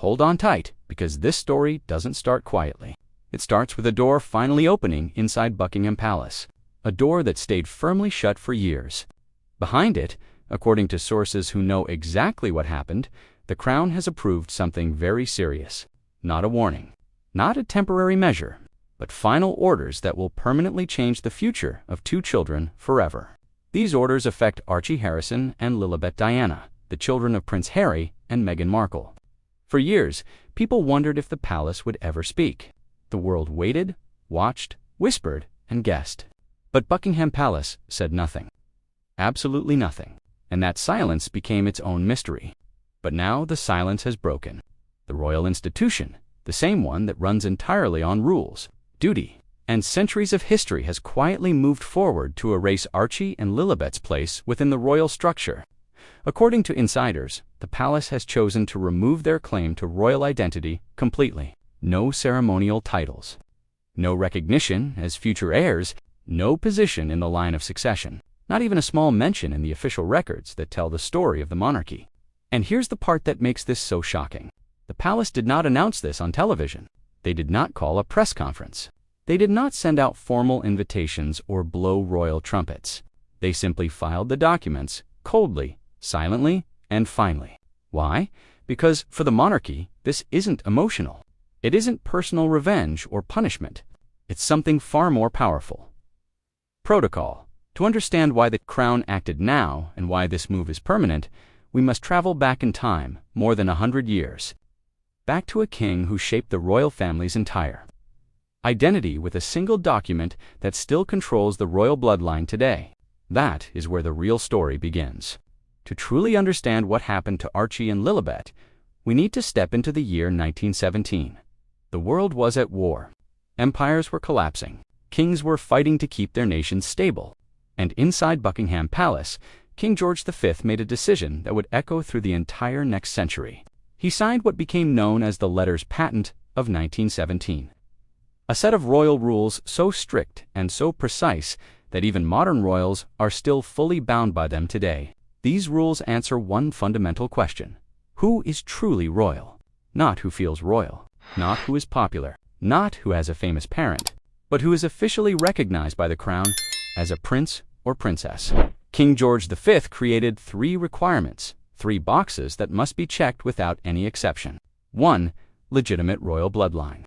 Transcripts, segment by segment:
Hold on tight, because this story doesn't start quietly. It starts with a door finally opening inside Buckingham Palace, a door that stayed firmly shut for years. Behind it, according to sources who know exactly what happened, the Crown has approved something very serious. Not a warning, not a temporary measure, but final orders that will permanently change the future of two children forever. These orders affect Archie Harrison and Lilibet Diana, the children of Prince Harry and Meghan Markle. For years, people wondered if the palace would ever speak. The world waited, watched, whispered, and guessed. But Buckingham Palace said nothing. Absolutely nothing. And that silence became its own mystery. But now the silence has broken. The royal institution, the same one that runs entirely on rules, duty, and centuries of history, has quietly moved forward to erase Archie and Lilibet's place within the royal structure. According to insiders, the palace has chosen to remove their claim to royal identity completely. No ceremonial titles, no recognition as future heirs, no position in the line of succession, not even a small mention in the official records that tell the story of the monarchy. And here's the part that makes this so shocking. The palace did not announce this on television. They did not call a press conference. They did not send out formal invitations or blow royal trumpets. They simply filed the documents coldly, silently, and finally. Why? Because for the monarchy, this isn't emotional. It isn't personal revenge or punishment. It's something far more powerful. Protocol. To understand why the Crown acted now and why this move is permanent, we must travel back in time more than 100 years. Back to a king who shaped the royal family's entire identity with a single document that still controls the royal bloodline today. That is where the real story begins. To truly understand what happened to Archie and Lilibet, we need to step into the year 1917. The world was at war. Empires were collapsing. Kings were fighting to keep their nations stable. And inside Buckingham Palace, King George V made a decision that would echo through the entire next century. He signed what became known as the Letters Patent of 1917. A set of royal rules so strict and so precise that even modern royals are still fully bound by them today. These rules answer one fundamental question. Who is truly royal? Not who feels royal. Not who is popular. Not who has a famous parent. But who is officially recognized by the Crown as a prince or princess. King George V created 3 requirements, 3 boxes that must be checked without any exception. 1. Legitimate royal bloodline.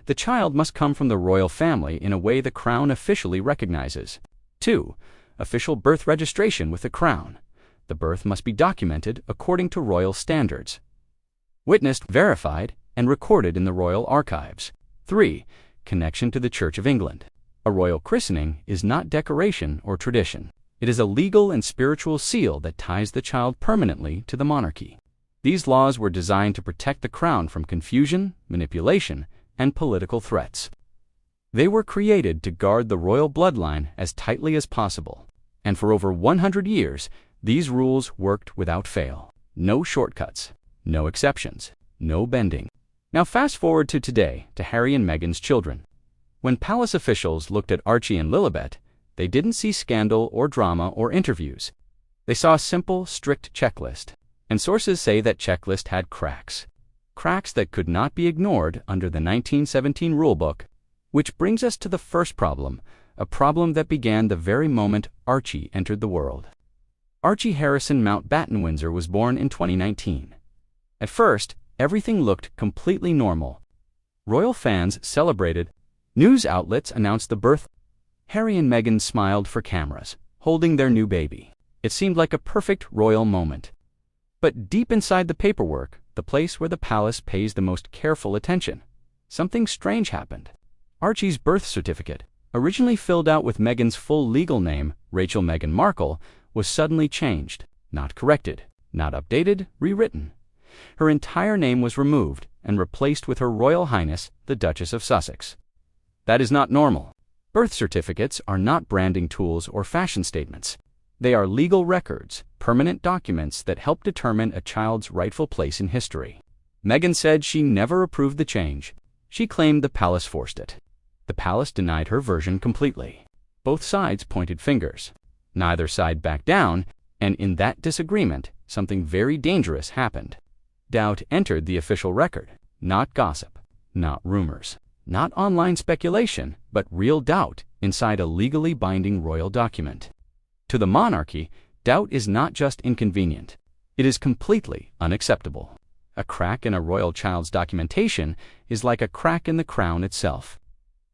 The child must come from the royal family in a way the Crown officially recognizes. 2. Official birth registration with the Crown. The birth must be documented according to royal standards. Witnessed, verified, and recorded in the royal archives. 3. Connection to the Church of England. A royal christening is not decoration or tradition. It is a legal and spiritual seal that ties the child permanently to the monarchy. These laws were designed to protect the Crown from confusion, manipulation, and political threats. They were created to guard the royal bloodline as tightly as possible. And for over 100 years, these rules worked without fail. No shortcuts, no exceptions, no bending. Now fast forward to today, to Harry and Meghan's children. When palace officials looked at Archie and Lilibet, they didn't see scandal or drama or interviews. They saw a simple, strict checklist. And sources say that checklist had cracks. Cracks that could not be ignored under the 1917 rulebook. Which brings us to the first problem, a problem that began the very moment Archie entered the world. Archie Harrison Mountbatten Windsor was born in 2019. At first, everything looked completely normal. Royal fans celebrated. News outlets announced the birth. Harry and Meghan smiled for cameras, holding their new baby. It seemed like a perfect royal moment. But deep inside the paperwork, the place where the palace pays the most careful attention, something strange happened. Archie's birth certificate, originally filled out with Meghan's full legal name, Rachel Meghan Markle, was suddenly changed, not corrected, not updated, rewritten. Her entire name was removed and replaced with Her Royal Highness, the Duchess of Sussex. That is not normal. Birth certificates are not branding tools or fashion statements. They are legal records, permanent documents that help determine a child's rightful place in history. Meghan said she never approved the change. She claimed the palace forced it. The palace denied her version completely. Both sides pointed fingers. Neither side backed down, and in that disagreement, something very dangerous happened. Doubt entered the official record, not gossip, not rumors, not online speculation, but real doubt inside a legally binding royal document. To the monarchy, doubt is not just inconvenient. It is completely unacceptable. A crack in a royal child's documentation is like a crack in the crown itself.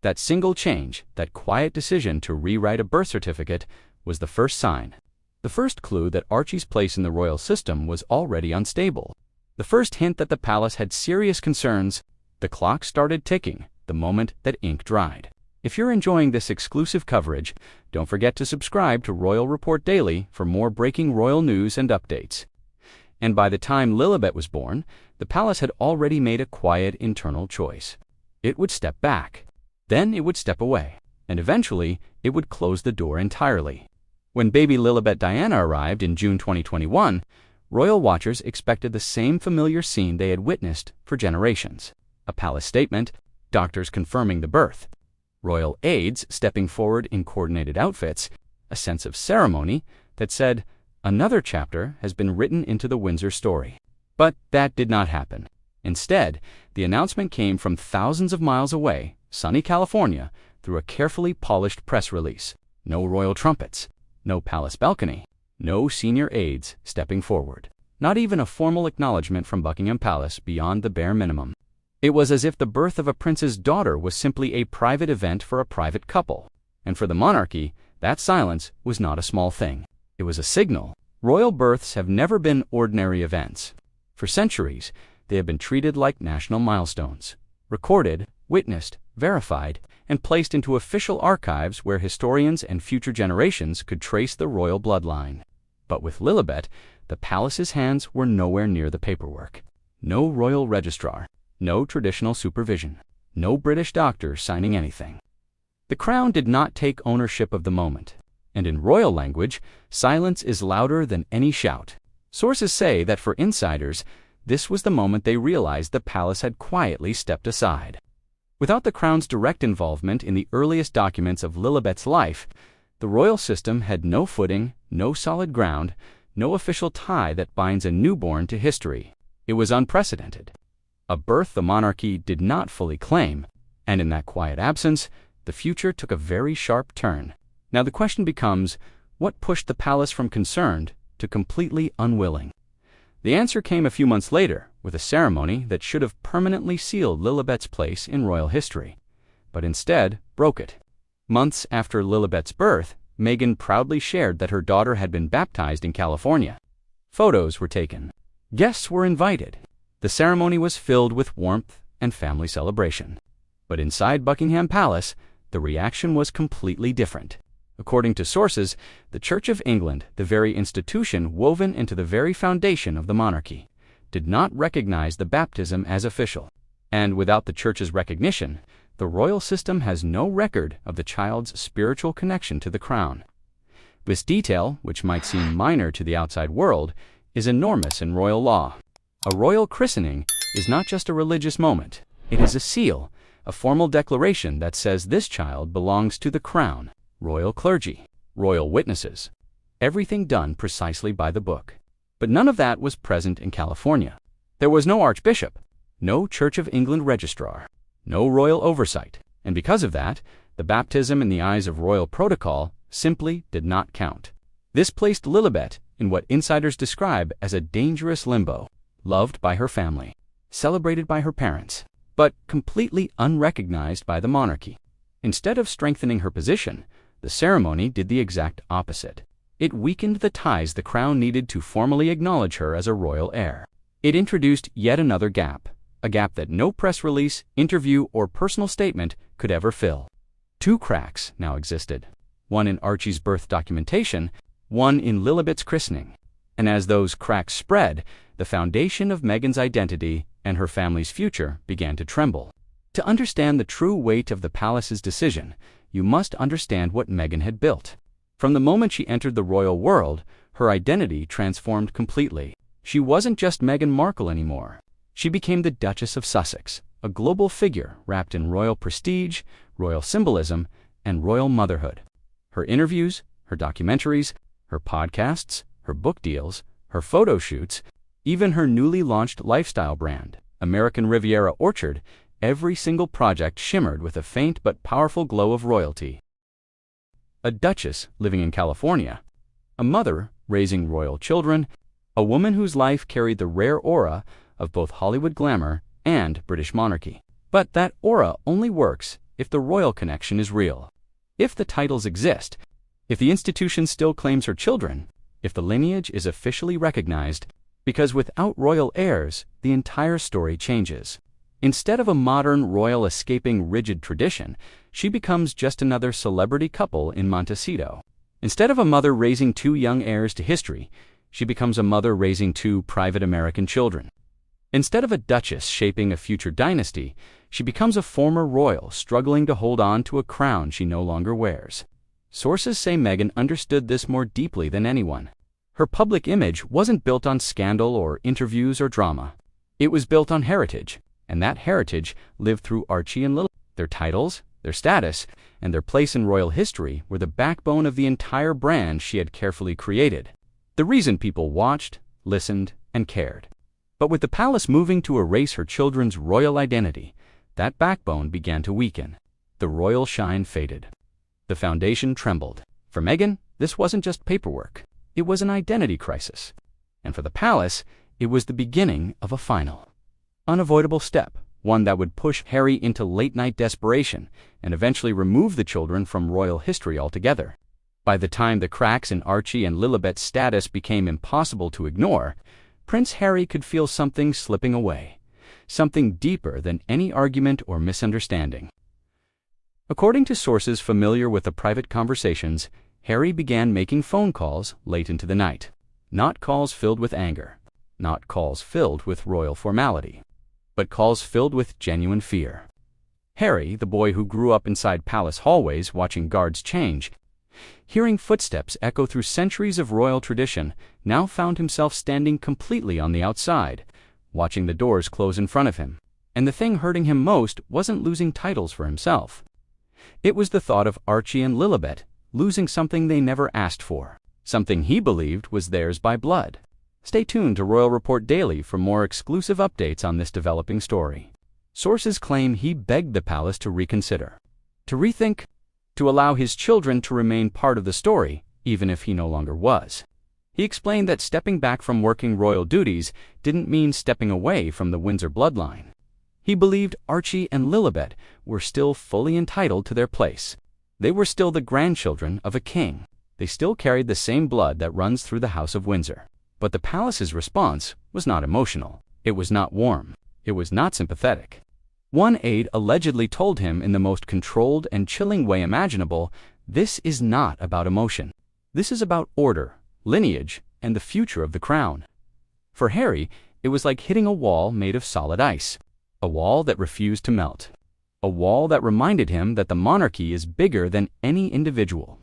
That single change, that quiet decision to rewrite a birth certificate, was the first sign. The first clue that Archie's place in the royal system was already unstable. The first hint that the palace had serious concerns. The clock started ticking the moment that ink dried. If you're enjoying this exclusive coverage, don't forget to subscribe to Royal Report Daily for more breaking royal news and updates. And by the time Lilibet was born, the palace had already made a quiet internal choice. It would step back, then it would step away, and eventually it would close the door entirely. When baby Lilibet Diana arrived in June 2021, royal watchers expected the same familiar scene they had witnessed for generations. A palace statement, doctors confirming the birth, royal aides stepping forward in coordinated outfits, a sense of ceremony that said, another chapter has been written into the Windsor story. But that did not happen. Instead, the announcement came from thousands of miles away, sunny California, through a carefully polished press release. No royal trumpets, no palace balcony, no senior aides stepping forward. Not even a formal acknowledgement from Buckingham Palace beyond the bare minimum. It was as if the birth of a prince's daughter was simply a private event for a private couple. And for the monarchy, that silence was not a small thing. It was a signal. Royal births have never been ordinary events. For centuries, they have been treated like national milestones, recorded, witnessed, verified, and placed into official archives where historians and future generations could trace the royal bloodline. But with Lilibet, the palace's hands were nowhere near the paperwork. No royal registrar, no traditional supervision, no British doctor signing anything. The crown did not take ownership of the moment. And in royal language, silence is louder than any shout. Sources say that for insiders, this was the moment they realized the palace had quietly stepped aside. Without the crown's direct involvement in the earliest documents of Lilibet's life, the royal system had no footing, no solid ground, no official tie that binds a newborn to history. It was unprecedented. A birth the monarchy did not fully claim, and in that quiet absence, the future took a very sharp turn. Now the question becomes, what pushed the palace from concerned to completely unwilling? The answer came a few months later, with a ceremony that should have permanently sealed Lilibet's place in royal history, but instead broke it. Months after Lilibet's birth, Meghan proudly shared that her daughter had been baptized in California. Photos were taken. Guests were invited. The ceremony was filled with warmth and family celebration. But inside Buckingham Palace, the reaction was completely different. According to sources, the Church of England, the very institution woven into the very foundation of the monarchy, did not recognize the baptism as official. And without the Church's recognition, the royal system has no record of the child's spiritual connection to the crown. This detail, which might seem minor to the outside world, is enormous in royal law. A royal christening is not just a religious moment. It is a seal, a formal declaration that says this child belongs to the crown. Royal clergy, royal witnesses, everything done precisely by the book. But none of that was present in California. There was no archbishop, no Church of England registrar, no royal oversight, and because of that, the baptism in the eyes of royal protocol simply did not count. This placed Lilibet in what insiders describe as a dangerous limbo, loved by her family, celebrated by her parents, but completely unrecognized by the monarchy. Instead of strengthening her position, the ceremony did the exact opposite. It weakened the ties the crown needed to formally acknowledge her as a royal heir. It introduced yet another gap, a gap that no press release, interview, or personal statement could ever fill. Two cracks now existed, one in Archie's birth documentation, one in Lilibet's christening. And as those cracks spread, the foundation of Meghan's identity and her family's future began to tremble. To understand the true weight of the palace's decision, you must understand what Meghan had built. From the moment she entered the royal world, her identity transformed completely. She wasn't just Meghan Markle anymore. She became the Duchess of Sussex, a global figure wrapped in royal prestige, royal symbolism, and royal motherhood. Her interviews, her documentaries, her podcasts, her book deals, her photo shoots, Even her newly launched lifestyle brand, American Riviera Orchard, every single project shimmered with a faint but powerful glow of royalty. A duchess living in California, a mother raising royal children, a woman whose life carried the rare aura of both Hollywood glamour and British monarchy. But that aura only works if the royal connection is real. If the titles exist, if the institution still claims her children, if the lineage is officially recognized, because without royal heirs, the entire story changes. Instead of a modern royal escaping rigid tradition, she becomes just another celebrity couple in Montecito. Instead of a mother raising two young heirs to history, she becomes a mother raising two private American children. Instead of a duchess shaping a future dynasty, she becomes a former royal struggling to hold on to a crown she no longer wears. Sources say Meghan understood this more deeply than anyone. Her public image wasn't built on scandal or interviews or drama. It was built on heritage, and that heritage lived through Archie and Lilibet. Their titles, their status, and their place in royal history were the backbone of the entire brand she had carefully created. The reason people watched, listened, and cared. But with the palace moving to erase her children's royal identity, that backbone began to weaken. The royal shine faded. The foundation trembled. For Meghan, this wasn't just paperwork. It was an identity crisis. And for the palace, it was the beginning of a final, unavoidable step, one that would push Harry into late-night desperation and eventually remove the children from royal history altogether. By the time the cracks in Archie and Lilibet's status became impossible to ignore, Prince Harry could feel something slipping away, something deeper than any argument or misunderstanding. According to sources familiar with the private conversations, Harry began making phone calls late into the night. Not calls filled with anger, not calls filled with royal formality, but calls filled with genuine fear. Harry, the boy who grew up inside palace hallways watching guards change, hearing footsteps echo through centuries of royal tradition, now found himself standing completely on the outside, watching the doors close in front of him. And the thing hurting him most wasn't losing titles for himself. It was the thought of Archie and Lilibet losing something they never asked for, something he believed was theirs by blood. Stay tuned to Royal Report Daily for more exclusive updates on this developing story. Sources claim he begged the palace to reconsider, to rethink, to allow his children to remain part of the story, even if he no longer was. He explained that stepping back from working royal duties didn't mean stepping away from the Windsor bloodline. He believed Archie and Lilibet were still fully entitled to their place. They were still the grandchildren of a king. They still carried the same blood that runs through the House of Windsor. But the palace's response was not emotional. It was not warm. It was not sympathetic. One aide allegedly told him in the most controlled and chilling way imaginable, "This is not about emotion. This is about order, lineage, and the future of the crown." For Harry, it was like hitting a wall made of solid ice, a wall that refused to melt, a wall that reminded him that the monarchy is bigger than any individual,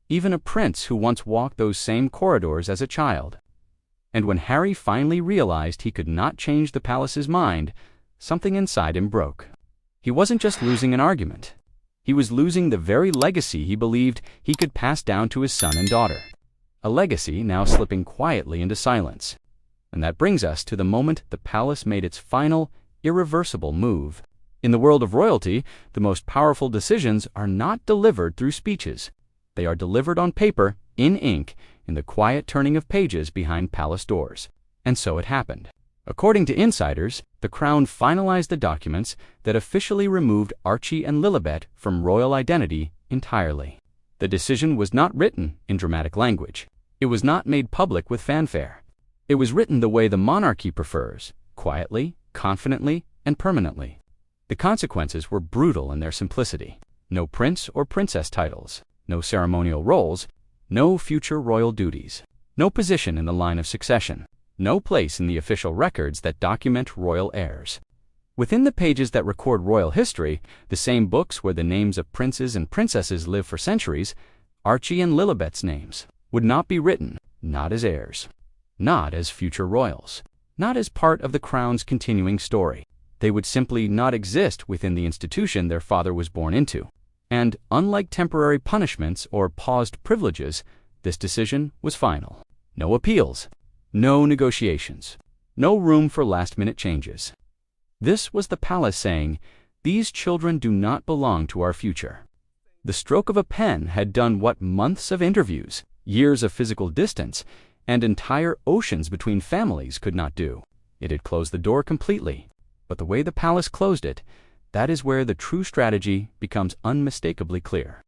even a prince who once walked those same corridors as a child. And when Harry finally realized he could not change the palace's mind, something inside him broke. He wasn't just losing an argument. He was losing the very legacy he believed he could pass down to his son and daughter. A legacy now slipping quietly into silence. And that brings us to the moment the palace made its final, irreversible move. In the world of royalty, the most powerful decisions are not delivered through speeches. They are delivered on paper, in ink, in the quiet turning of pages behind palace doors. And so it happened. According to insiders, the Crown finalized the documents that officially removed Archie and Lilibet from royal identity entirely. The decision was not written in dramatic language. It was not made public with fanfare. It was written the way the monarchy prefers, quietly, confidently, and permanently. The consequences were brutal in their simplicity. No prince or princess titles, no ceremonial roles, no future royal duties, no position in the line of succession, no place in the official records that document royal heirs. Within the pages that record royal history, the same books where the names of princes and princesses live for centuries, Archie and Lilibet's names would not be written, not as heirs, not as future royals, not as part of the crown's continuing story. They would simply not exist within the institution their father was born into. And, unlike temporary punishments or paused privileges, this decision was final. No appeals, no negotiations, No room for last-minute changes. This was the palace saying, "These children do not belong to our future." The stroke of a pen had done what months of interviews, years of physical distance, and entire oceans between families could not do. It had closed the door completely. But the way the palace closed it, that is where the true strategy becomes unmistakably clear.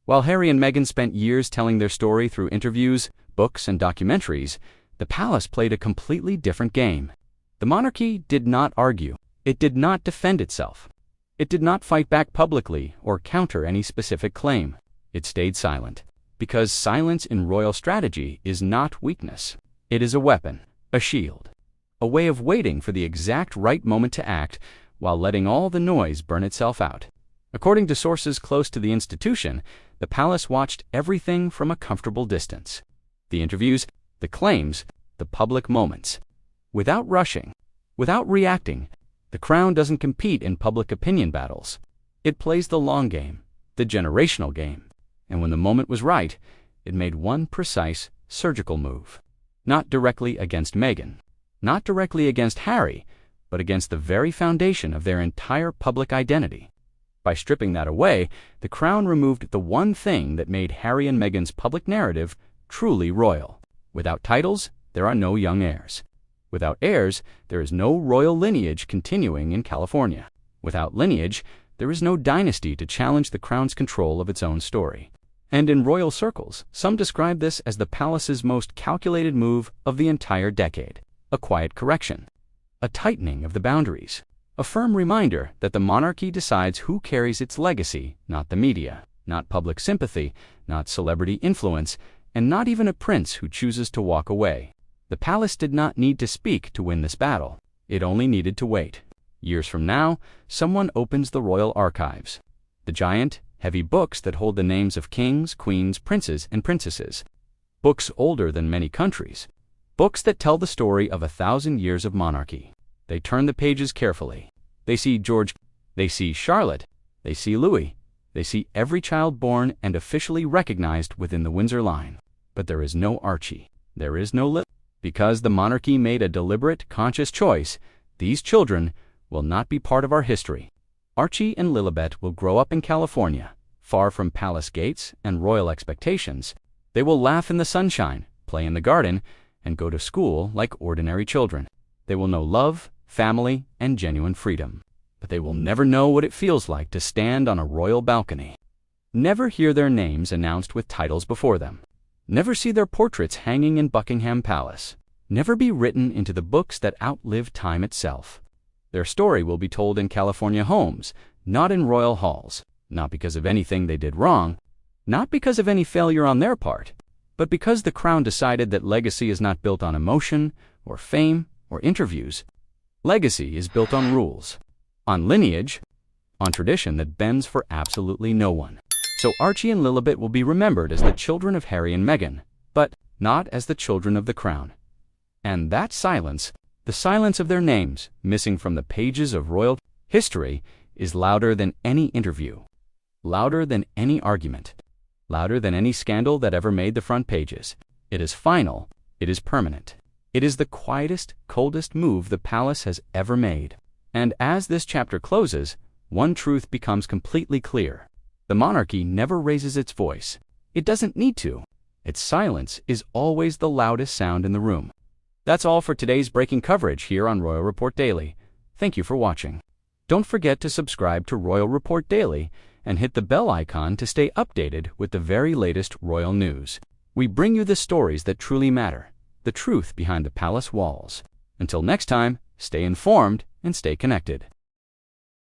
While Harry and Meghan spent years telling their story through interviews, books, and documentaries, the palace played a completely different game. The monarchy did not argue. It did not defend itself. It did not fight back publicly or counter any specific claim. It stayed silent. Because silence in royal strategy is not weakness. It is a weapon, a shield, a way of waiting for the exact right moment to act while letting all the noise burn itself out. According to sources close to the institution, the palace watched everything from a comfortable distance. The interviews, the claims, the public moments. Without rushing, without reacting, the crown doesn't compete in public opinion battles. It plays the long game, the generational game. And when the moment was right, it made one precise, surgical move. Not directly against Meghan, not directly against Harry, but against the very foundation of their entire public identity. By stripping that away, the crown removed the one thing that made Harry and Meghan's public narrative truly royal. Without titles, there are no young heirs. Without heirs, there is no royal lineage continuing in California. Without lineage, there is no dynasty to challenge the crown's control of its own story. And in royal circles, some describe this as the palace's most calculated move of the entire decade. A quiet correction, a tightening of the boundaries, a firm reminder that the monarchy decides who carries its legacy, not the media, not public sympathy, not celebrity influence, and not even a prince who chooses to walk away. The palace did not need to speak to win this battle. It only needed to wait. Years from now, someone opens the royal archives, the giant, heavy books that hold the names of kings, queens, princes, and princesses. Books older than many countries. Books that tell the story of 1,000 years of monarchy. They turn the pages carefully. They see George, they see Charlotte, they see Louis, they see every child born and officially recognized within the Windsor line. But there is no Archie. There is no Lilibet. Because the monarchy made a deliberate, conscious choice, these children will not be part of our history. Archie and Lilibet will grow up in California, far from palace gates and royal expectations. They will laugh in the sunshine, play in the garden, and go to school like ordinary children. They will know love, family, and genuine freedom. But they will never know what it feels like to stand on a royal balcony. Never hear their names announced with titles before them. Never see their portraits hanging in Buckingham Palace. Never be written into the books that outlive time itself. Their story will be told in California homes, not in royal halls. Not because of anything they did wrong, not because of any failure on their part, but because the crown decided that legacy is not built on emotion, or fame, or interviews. Legacy is built on rules, on lineage, on tradition that bends for absolutely no one. So Archie and Lilibet will be remembered as the children of Harry and Meghan, but not as the children of the crown. And that silence, the silence of their names, missing from the pages of royal history, is louder than any interview, louder than any argument, louder than any scandal that ever made the front pages. It is final. It is permanent. It is the quietest, coldest move the palace has ever made. And as this chapter closes, one truth becomes completely clear. The monarchy never raises its voice. It doesn't need to. Its silence is always the loudest sound in the room. That's all for today's breaking coverage here on Royal Report Daily. Thank you for watching. Don't forget to subscribe to Royal Report Daily and hit the bell icon to stay updated with the very latest royal news. We bring you the stories that truly matter, the truth behind the palace walls. Until next time, stay informed and stay connected.